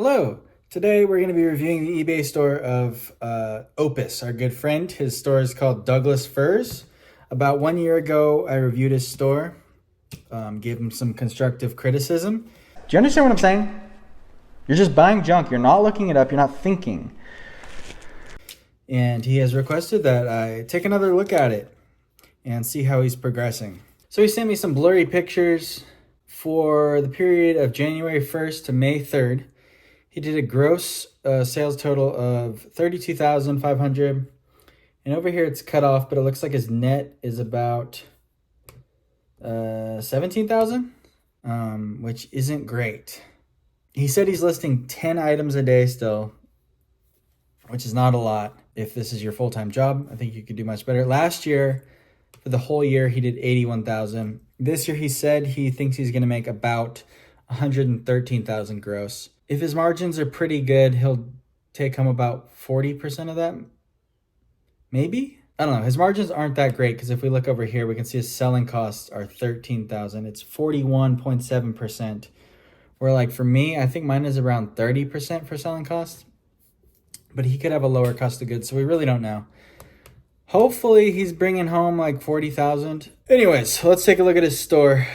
Hello! Today we're going to be reviewing the eBay store of Opus, our good friend. His store is called Douglas Furs. About 1 year ago, I reviewed his store, gave him some constructive criticism. Do you understand what I'm saying? You're just buying junk. You're not looking it up. You're not thinking. And he has requested that I take another look at it and see how he's progressing. So he sent me some blurry pictures for the period of January 1st to May 3rd. He did a gross sales total of 32,500, and over here it's cut off, but it looks like his net is about 17,000, which isn't great. He said he's listing 10 items a day still, which is not a lot. If this is your full-time job, I think you could do much better. Last year, for the whole year, he did 81,000. This year, he said he thinks he's going to make about 113,000 gross. If his margins are pretty good, he'll take home about 40% of that. Maybe? I don't know. His margins aren't that great because if we look over here, we can see his selling costs are 13,000. It's 41.7%. Where like for me, I think mine is around 30% for selling costs. But he could have a lower cost of goods, so we really don't know. Hopefully he's bringing home like 40,000. Anyways, let's take a look at his store.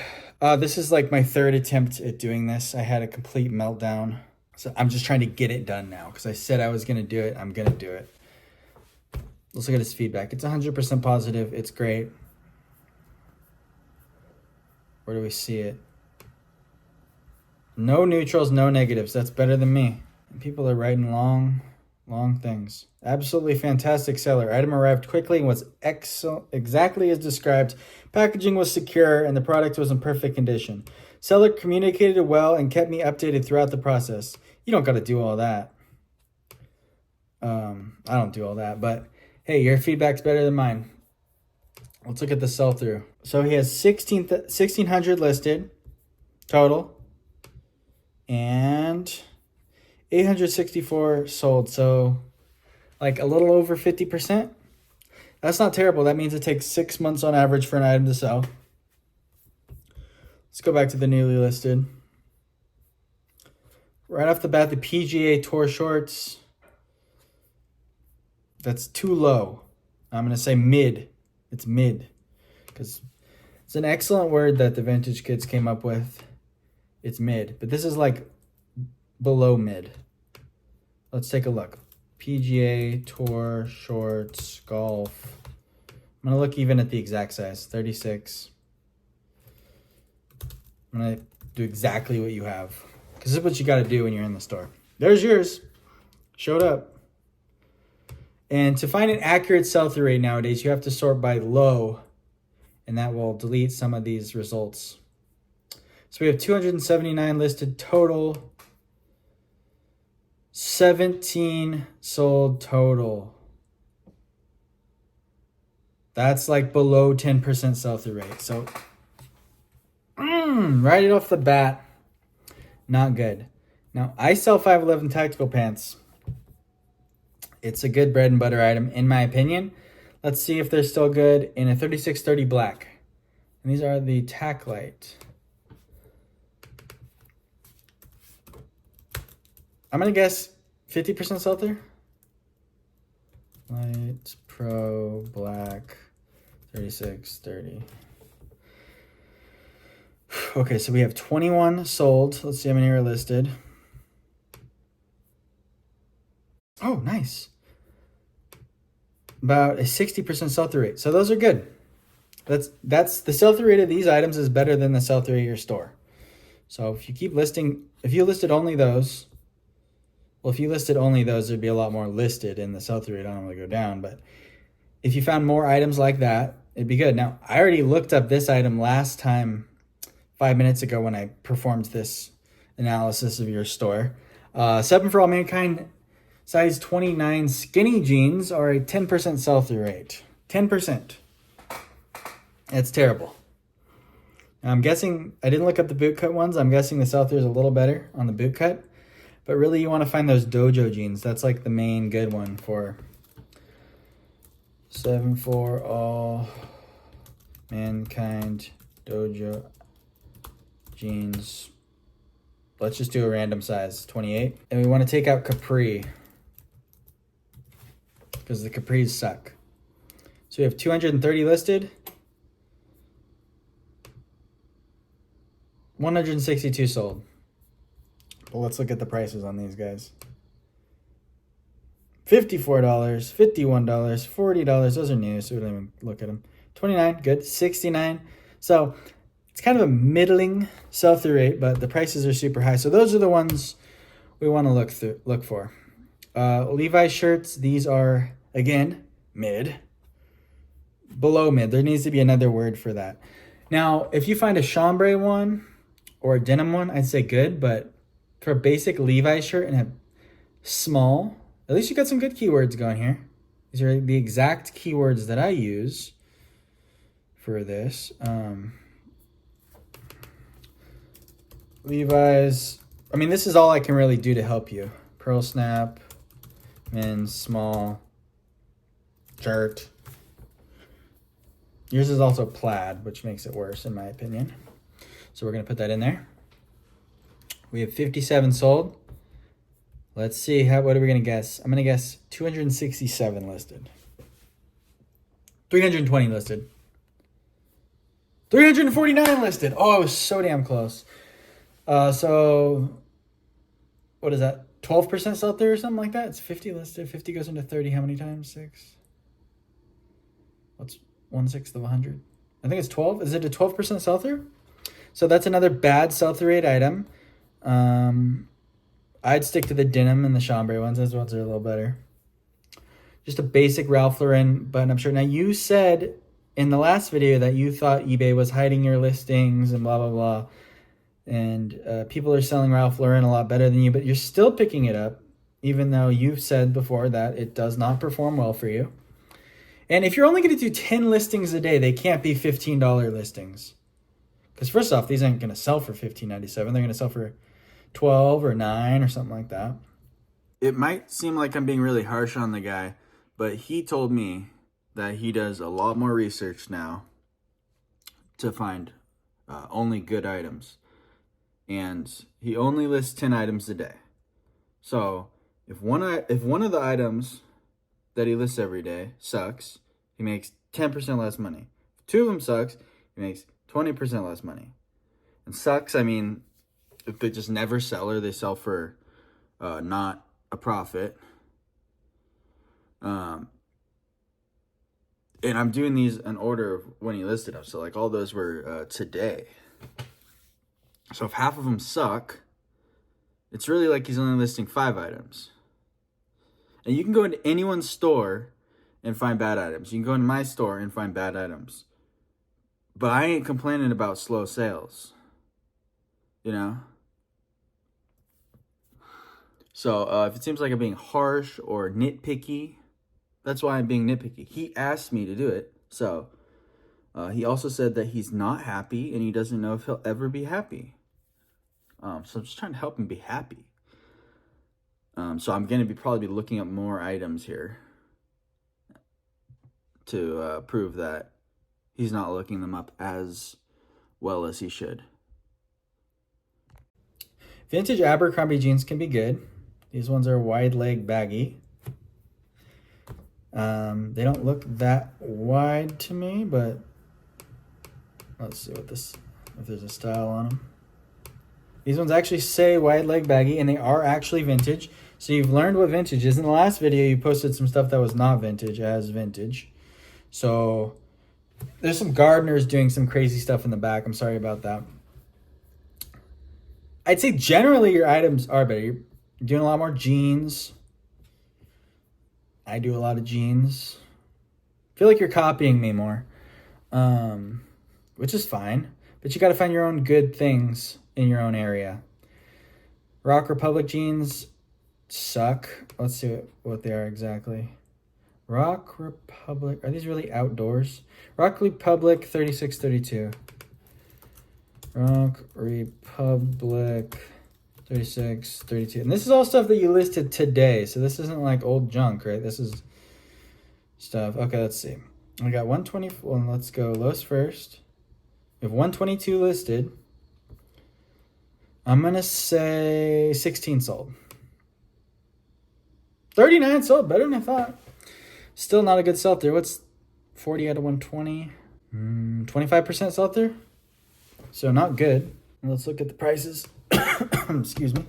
This is like my third attempt at doing this. I had a complete meltdown. So I'm just trying to get it done now because I said I was going to do it. I'm going to do it. Let's look at his feedback. It's 100% positive. It's great. Where do we see it? No neutrals, no negatives. That's better than me. And people are writing long things. Absolutely fantastic seller. Item arrived quickly and was exactly as described. Packaging was secure and the product was in perfect condition. Seller communicated well and kept me updated throughout the process. You don't got to do all that. I don't do all that, but hey, your feedback's better than mine. Let's look at the sell-through. So he has 1,600 listed total and 864 sold, so like a little over 50%. That's not terrible. That means it takes 6 months on average for an item to sell. Let's go back to the newly listed. Right off the bat, the PGA Tour shorts. That's too low. I'm going to say mid. It's mid. Because it's an excellent word that the vintage kids came up with. It's mid. But this is like below mid. Let's take a look. PGA Tour shorts golf. I'm gonna look even at the exact size. 36. I'm gonna do exactly what you have because this is what you got to do when you're in the store. There's yours. Showed up. And to find an accurate sell-through rate nowadays, you have to sort by low, and that will delete some of these results. So we have 279 listed total. 17 sold total. That's like below 10% sell-through rate. So, right off the bat, not good. Now, I sell 511 tactical pants. It's a good bread and butter item, in my opinion. Let's see if they're still good in a 3630 black. And these are the tack light. I'm going to guess 50% sell-through. Light, Pro, Black, 3630. Okay, so we have 21 sold. Let's see how many are listed. Oh, nice. About a 60% sell-through rate. So those are good. That's the sell-through rate of these items is better than the sell-through rate of your store. So if you keep listing, if you listed only those, well, if you listed only those, there'd be a lot more listed and the sell-through rate don't normally go down. But if you found more items like that, it'd be good. Now, I already looked up this item last time, 5 minutes ago when I performed this analysis of your store. 7 for All Mankind, size 29 skinny jeans are a 10% sell-through rate. 10%. That's terrible. Now, I'm guessing, I didn't look up the bootcut ones. I'm guessing the sell-through is a little better on the bootcut. But really, you want to find those dojo jeans. That's like the main good one for 7 for All Mankind dojo jeans let's just do a random size, 28. And we want to take out Capri, because the Capris suck. So we have 230 listed. 162 sold. Well, let's look at the prices on these guys. $54, $51, $40. Those are new, so we don't even look at them. 29, good. 69. So it's kind of a middling sell-through rate, but the prices are super high. So those are the ones we want to look for. Levi's shirts, these are, again, mid. Below mid. There needs to be another word for that. Now, if you find a chambray one or a denim one, I'd say good, but for a basic Levi's shirt and a small, at least you got some good keywords going here. These are the exact keywords that I use for this. Levi's, I mean, this is all I can really do to help you. Pearl snap, men's, small, shirt. Yours is also plaid, which makes it worse in my opinion. So we're going to put that in there. We have 57 sold. Let's see, what are we going to guess? I'm going to guess 267 listed. 320 listed. 349 listed. Oh, I was so damn close. So what is that? 12% sell through or something like that? It's 50 listed. 50 goes into 30 how many times? 6. What's 1/6 of 100? I think it's 12. Is it a 12% sell through? So that's another bad sell through rate item. I'd stick to the denim and the chambray ones. Those ones are a little better. Just a basic Ralph Lauren button-up shirt. Now, you said in the last video that you thought eBay was hiding your listings and blah, blah, blah. And people are selling Ralph Lauren a lot better than you, but you're still picking it up, even though you've said before that it does not perform well for you. And if you're only going to do 10 listings a day, they can't be $15 listings. Because first off, these aren't going to sell for $15.97. They're going to sell for 12 or 9 or something like that. It might seem like I'm being really harsh on the guy, but he told me that he does a lot more research now to find only good items. And he only lists 10 items a day. So if one of the items that he lists every day sucks, he makes 10% less money. If 2 of them sucks, he makes 20% less money. And sucks, I mean, if they just never sell or they sell for not a profit. And I'm doing these in order of when he listed them. So like all those were today. So if half of them suck, it's really like he's only listing 5 items. And you can go into anyone's store and find bad items. You can go into my store and find bad items. But I ain't complaining about slow sales. You know? So if it seems like I'm being harsh or nitpicky, that's why I'm being nitpicky. He asked me to do it. So he also said that he's not happy and he doesn't know if he'll ever be happy. So I'm just trying to help him be happy. So I'm going to probably be looking up more items here to prove that he's not looking them up as well as he should. Vintage Abercrombie jeans can be good. These ones are wide leg baggy. They don't look that wide to me, but let's see if there's a style on them. These ones actually say wide leg baggy, and they are actually vintage. So you've learned what vintage is. In the last video, you posted some stuff that was not vintage as vintage. So there's some gardeners doing some crazy stuff in the back. I'm sorry about that. I'd say generally your items are better. You're doing a lot more jeans. I do a lot of jeans. I feel like you're copying me more, which is fine. But you got to find your own good things in your own area. Rock Republic jeans suck. Let's see what they are exactly. Rock Republic. Are these really outdoors? Rock Republic 3632. Rock Republic 3632. And this is all stuff that you listed today. So this isn't like old junk, right? This is stuff. Okay, let's see. I got 124. Let's go lowest first. We have 122 listed. I'm going to say 16 sold. 39 sold, better than I thought. Still not a good sell-through. What's 40 out of 120? 25% sell-through. So not good. Let's look at the prices. Excuse me.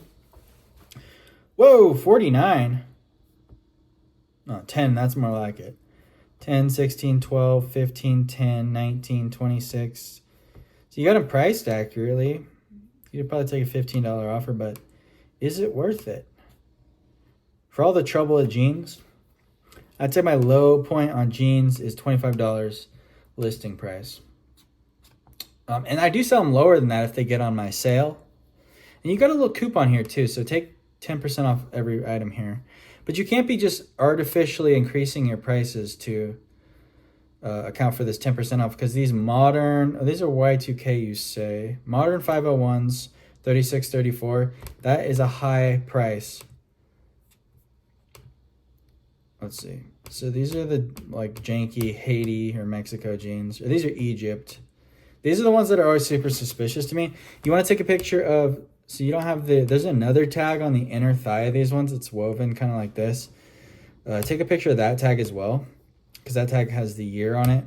Whoa, 49. No, 10, that's more like it. 10, 16, 12, 15, 10, 19, 26. So you got them priced accurately. You could probably take a $15 offer, but is it worth it? For all the trouble at jeans, I'd say my low point on jeans is $25 listing price. And I do sell them lower than that if they get on my sale. And you got a little coupon here too, so take 10% off every item here. But you can't be just artificially increasing your prices to account for this 10% off, because these modern, these are Y2K, you say. Modern 501s, 36, 34, that is a high price. Let's see. So these are the like janky Haiti or Mexico jeans. Or these are Egypt. These are the ones that are always super suspicious to me. You want to take a picture of, so you don't have there's another tag on the inner thigh of these ones. It's woven kind of like this. Take a picture of that tag as well, because that tag has the year on it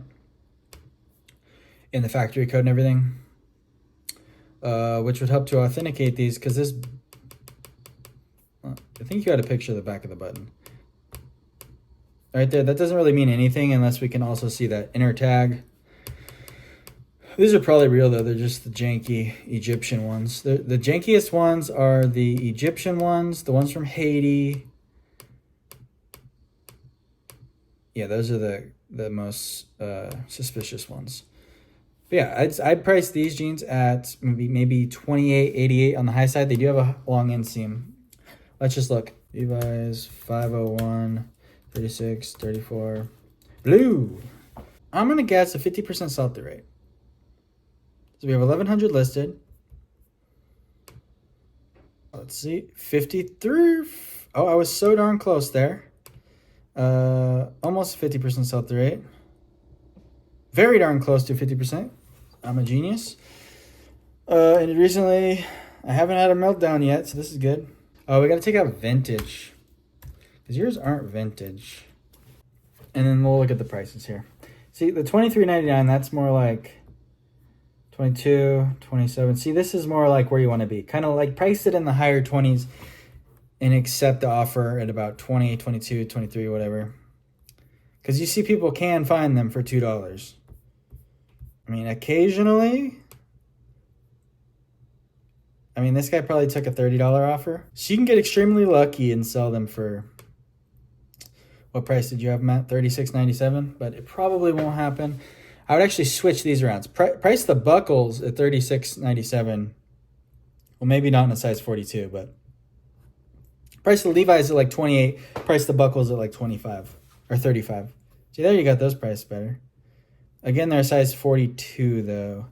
and the factory code and everything, which would help to authenticate these, because this, I think you had a picture of the back of the button. Right there, that doesn't really mean anything unless we can also see that inner tag. These are probably real though, they're just the janky Egyptian ones. The jankiest ones are the Egyptian ones, the ones from Haiti. Yeah, those are the most suspicious ones. But yeah, I'd price these jeans at maybe $28.88 on the high side. They do have a long inseam. Let's just look. Levi's 501, 36, 34, blue. I'm gonna guess a 50% sell-through rate. So we have 1,100 listed. Let's see, 53. Oh, I was so darn close there. Almost 50% sell-through rate. Very darn close to 50%. I'm a genius. And recently, I haven't had a meltdown yet, so this is good. Oh, we got to take out vintage, because yours aren't vintage. And then we'll look at the prices here. See, the $23.99, that's more like 22, 27. See, this is more like where you want to be. Kind of like price it in the higher 20s and accept the offer at about 20, 22, 23, whatever. Because you see people can find them for $2. I mean, occasionally. I mean, this guy probably took a $30 offer. So you can get extremely lucky and sell them for, what price did you have them at? $36.97, but it probably won't happen. I would actually switch these around. Price the buckles at $36.97. Well, maybe not in a size 42, but price the Levi's at like 28. Price the buckles at like 25 or 35. See, there you got those priced better. Again, they're a size 42 though.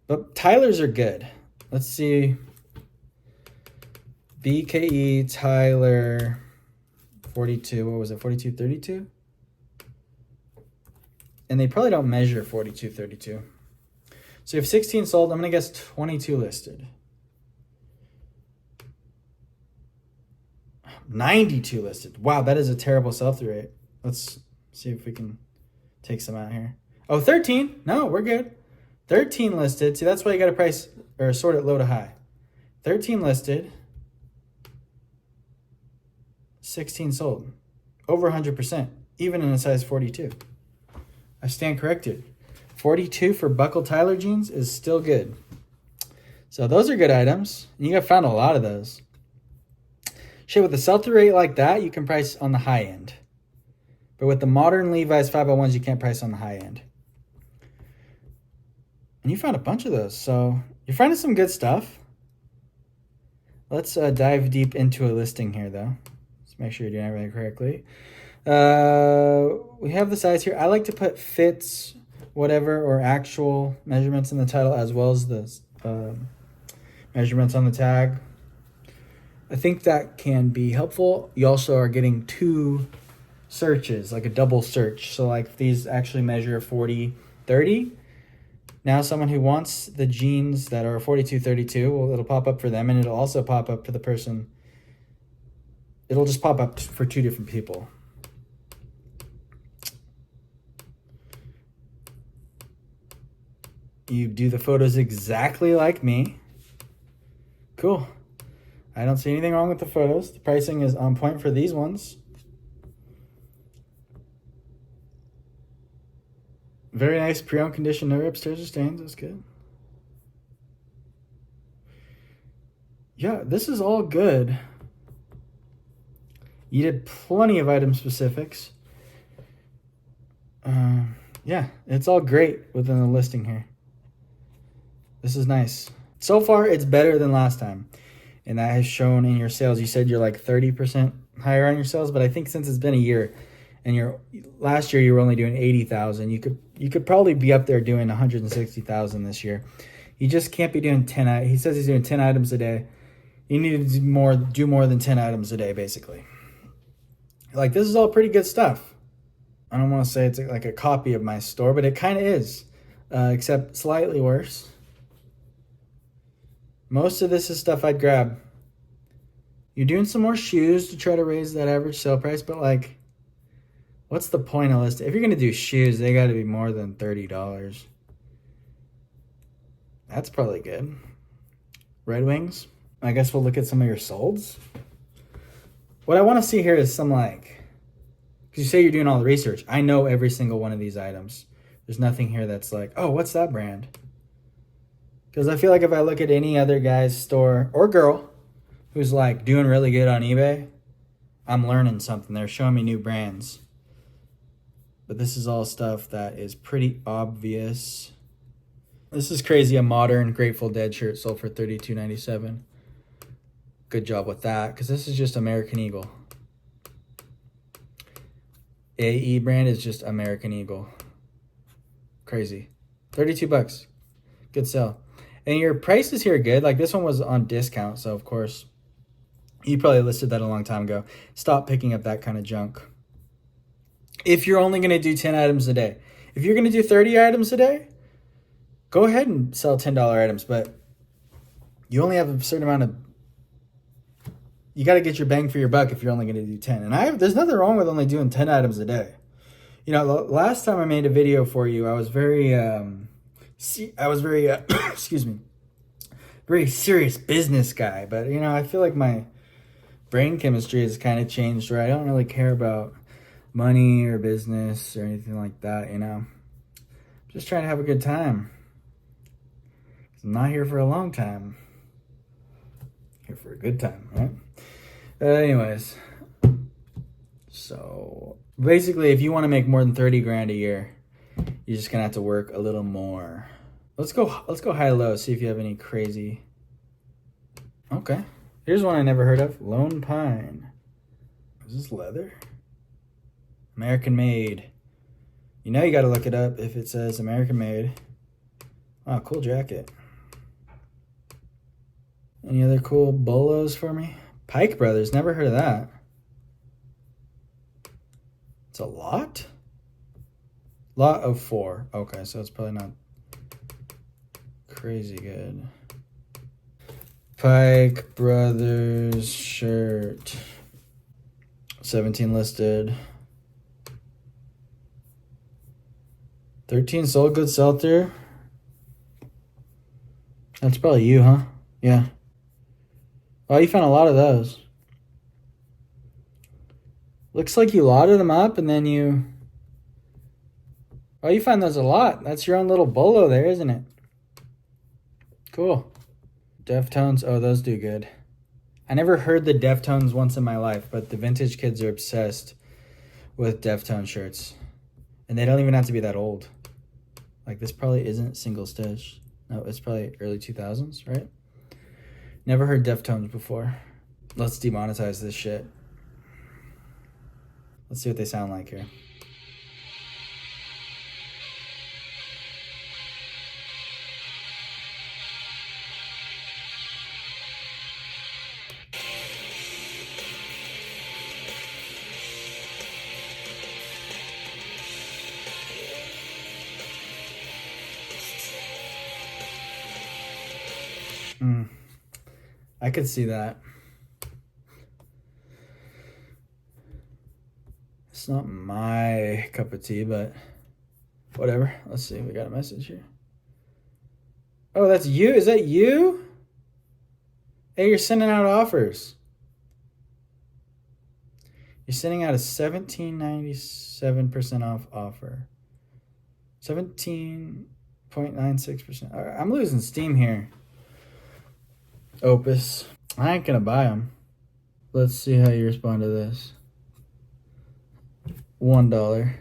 But Tyler's are good. Let's see. BKE Tyler 42. What was it? 42.32? And they probably don't measure 42.32. So you have 16 sold. I'm going to guess 22 listed. 92 listed. Wow, that is a terrible sell-through rate. Let's see if we can take some out here. Oh, 13. No, we're good. 13 listed. See, that's why you got to price or sort it low to high. 13 listed. 16 sold. Over 100%, even in a size 42. I stand corrected. 42 for buckle Tyler jeans is still good. So those are good items. You have found a lot of those. Shit, with a sell-through rate like that, you can price on the high end. But with the modern Levi's 501s, you can't price on the high end. And you found a bunch of those. So you're finding some good stuff. Let's dive deep into a listing here, though. Let's make sure you're doing everything correctly. We have the size here. I like to put fits, whatever, or actual measurements in the title, as well as the measurements on the tag. I think that can be helpful. You also are getting two searches, like a double search. So like if these actually measure 40, 30. Now someone who wants the jeans that are 4232, well, it'll pop up for them, and it'll also pop up for the person. It'll just pop up for two different people. You do the photos exactly like me. Cool. I don't see anything wrong with the photos. The pricing is on point for these ones. Very nice pre-owned condition, no rips, tears, or stains. That's good. Yeah, this is all good. You did plenty of item specifics. Yeah, it's all great within the listing here. This is nice. So far, it's better than last time. And that has shown in your sales. You said you're like 30% higher on your sales, but I think since it's been a year, and last year you were only doing 80,000, you could probably be up there doing 160,000 this year. You just can't be doing 10. He says he's doing 10 items a day. You need to do more than 10 items a day, basically. Like, this is all pretty good stuff. I don't want to say it's like a copy of my store, but it kind of is, except slightly worse. Most of this is stuff I'd grab. You're doing some more shoes to try to raise that average sale price, but like, what's the point of listing? If you're going to do shoes, they got to be more than $30. That's probably good. Red Wings. I guess we'll look at some of your solds. What I want to see here is some like, because you say you're doing all the research. I know every single one of these items. There's nothing here that's like, oh, what's that brand? Because I feel like if I look at any other guy's store or girl who's like doing really good on eBay, I'm learning something. They're showing me new brands. But this is all stuff that is pretty obvious. This is crazy. A modern Grateful Dead shirt sold for $32.97. Good job with that, because this is just American Eagle. AE brand is just American Eagle. Crazy. $32. Good sell. And your prices here are good. Like, this one was on discount, so of course you probably listed that a long time ago. Stop picking up that kind of junk. If you're only going to do 10 items a day. If you're going to do 30 items a day, go ahead and sell $10 items, but you only have a certain amount of, you got to get your bang for your buck if you're only going to do 10. And there's nothing wrong with only doing 10 items a day. You know, last time I made a video for you, I was very, excuse me, very serious business guy. But, you know, I feel like my brain chemistry has kind of changed where I don't really care about money or business or anything like that, you know. I'm just trying to have a good time. I'm not here for a long time. I'm here for a good time, right? Anyways, so basically, if you want to make more than 30 grand a year, you're just gonna have to work a little more. Let's go high-low, see if you have any crazy. Okay, here's one I never heard of. Lone Pine. Is this leather? American made. You know you gotta look it up if it says American made. Oh, cool jacket. Any other cool bolos for me? Pike Brothers, never heard of that. It's a lot? Lot of 4. Okay, so it's probably not crazy good. Pike Brothers shirt. 17 listed. 13 sold, good sell through. That's probably you, huh? Yeah. Oh, you found a lot of those. Looks like you lotted them up and then you... Oh, you find those a lot. That's your own little bolo there, isn't it? Cool. Deftones. Oh, those do good. I never heard the Deftones once in my life, but the vintage kids are obsessed with Deftone shirts. And they don't even have to be that old. Like, this probably isn't single stitch. No, it's probably early 2000s, right? Never heard Deftones before. Let's demonetize this shit. Let's see what they sound like here. I could see that. It's not my cup of tea, but whatever. Let's see. We got a message here. Oh, that's you? Is that you? Hey, you're sending out offers. You're sending out a $17.97 off offer. 17.96%. All right, I'm losing steam here. Opus. I ain't gonna buy them. Let's see how you respond to this. $1.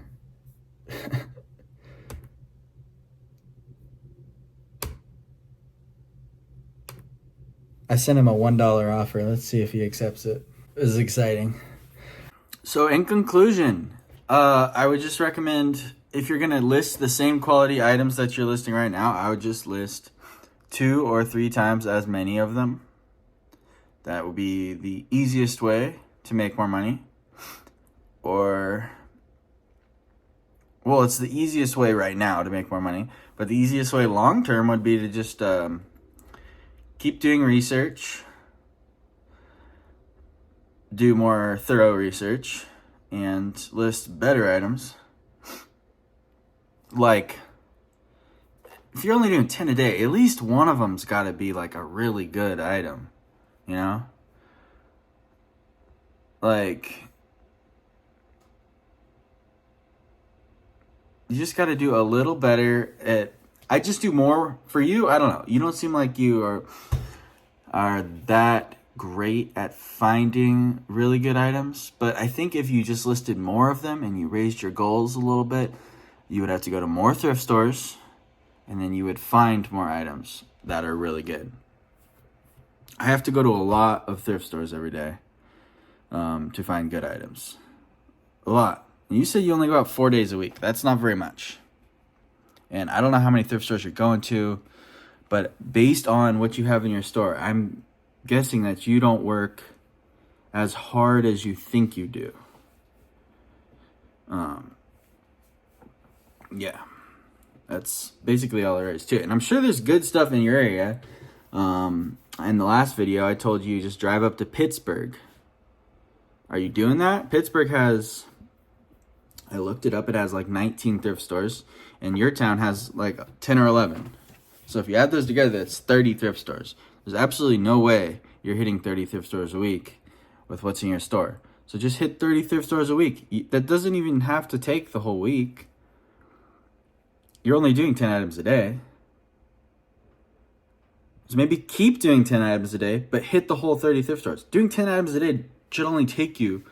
I sent him a $1 offer. Let's see if he accepts it. This is exciting. So in conclusion, I would just recommend, if you're going to list the same quality items that you're listing right now, I would just list 2 or 3 times as many of them. That would be the easiest way to make more money. Or, well, it's the easiest way right now to make more money. But the easiest way long term would be to just keep doing research, do more thorough research, and list better items. Like, if you're only doing 10 a day, at least one of them's got to be like a really good item, you know? Like, you just got to do a little better at, I just do more for you. I don't know. You don't seem like you are that great at finding really good items, but I think if you just listed more of them and you raised your goals a little bit, you would have to go to more thrift stores, and then you would find more items that are really good. I have to go to a lot of thrift stores every day to find good items. A lot. You said you only go out 4 days a week. That's not very much. And I don't know how many thrift stores you're going to, but based on what you have in your store, I'm guessing that you don't work as hard as you think you do. Yeah, that's basically all there is to it. And I'm sure there's good stuff in your area. In the last video, I told you just drive up to Pittsburgh. Are you doing that? Pittsburgh has, I looked it up, it has like 19 thrift stores, and your town has like 10 or 11. So if you add those together, that's 30 thrift stores. There's absolutely no way you're hitting 30 thrift stores a week with what's in your store. So just hit 30 thrift stores a week. That doesn't even have to take the whole week. You're only doing 10 items a day. So maybe keep doing 10 items a day, but hit the whole 30 thrift stores. Doing 10 items a day should only take you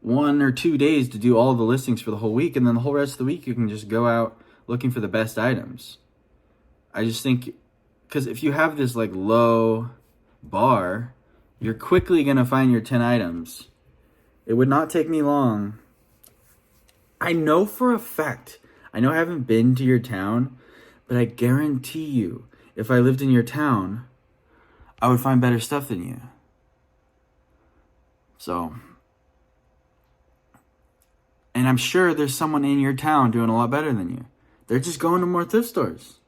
1 or 2 days to do all the listings for the whole week, and then the whole rest of the week you can just go out looking for the best items. I just think, because if you have this like low bar, you're quickly going to find your 10 items. It would not take me long. I know for a fact, I know I haven't been to your town, but I guarantee you, if I lived in your town, I would find better stuff than you. So, and I'm sure there's someone in your town doing a lot better than you. They're just going to more thrift stores.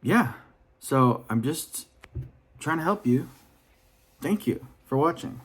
Yeah. So I'm just trying to help you. Thank you for watching.